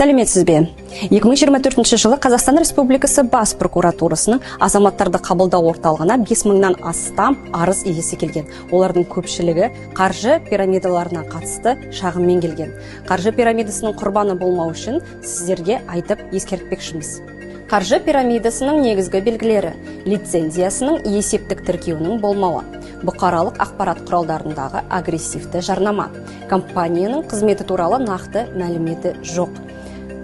Сәлеметсіз бе? 2024 жылы Қазақстан Республикасы Бас прокуратурасының азаматтарды қабылдау орталығына 5000-нан астам арыз иесі келген. Олардың көпшілігі қаржы пирамидаларына қатысты шағыммен келген. Қаржы пирамидасының құрбаны болмау үшін сіздерге айтып ескертпекшіміз. Қаржы пирамидасының негізгі белгілері: лицензиясының есептік тіркеуінің болмауы, бұқаралық ақпарат құралдарындағы агрессивті жарнама, компанияның қызметі туралы нақты мәліметі жоқ,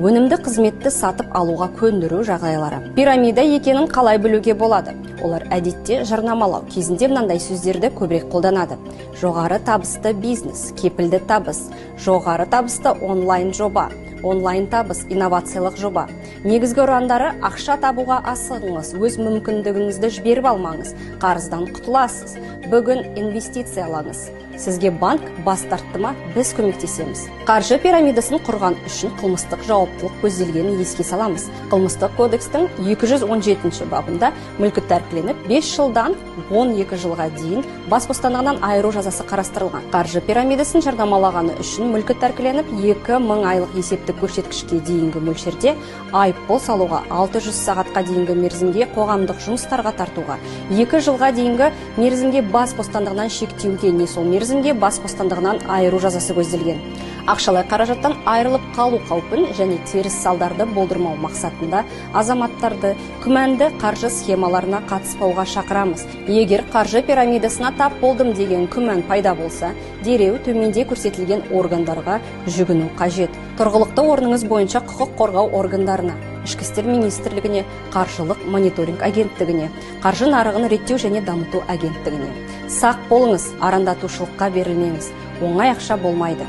өнімді қызметті сатып алуға көндіру жағдайлары. Пирамида екенін қалай білуге болады? Олар әдетте жарнамалау кезінде мынандай сөздерді көбірек қолданады: жоғары табысты бизнес, кепілді табыс, жоғары табысты онлайн жоба, онлайн табыс, инновациялық жоба. Негізгі ұрандары: ақша табуға асығыңыз, өз мүмкіндігіңізді жіберіп алмаңыз, қарыздан құтыласыз, бүгін инвестициялаңыз, сізге банк бас тартты ма, біз көмектесеміз. Қаржы пирамидасын құрған үшін қылмыстық жауаптылық көзделгенін еске саламыз. Қылмыстық кодекстің 217 бабында мүлкі тәркіленіп 5 жылдан 12 жылға дейін бас бостандығынан айыру жазасы қарастырылған. Қаржы пирамидасын жарнамалағаны үшін мүлкі тәркіленіп 2000 айлық есептік көрсеткішке дейінгі мөлшерде айыппұл салуға, 600 сағатқа дейінгі мерзімге қоғамдық жұмыстарға тартуға, 2 жылға дейінгі мерзімге бас бостандығынан шектеуге не сол мерзімге бас бостандығынан айыру жазасы көзделген. Ақшалай қаражаттан айырылып қалу қаупін және теріс салдарды болдырмау мақсатында азаматтарды күмәнді қаржы схемаларына қатыспауға шақырамыз. Егер қаржы пирамидасына тап болдым деген күмән пайда болса, дереу төменде көрсетілген органдарға жүгіну қажет. Тұрғылықты орныңыз бойынша құқық қорғау органдарына, Ішкі істер министрлігіне, қаржылық мониторинг агенттігіне, қаржы нарығын реттеу және дамыту агенттігіне. Сақ болыңыз, арандатушылыққа берілмеңіз. Оңай ақша болмайды.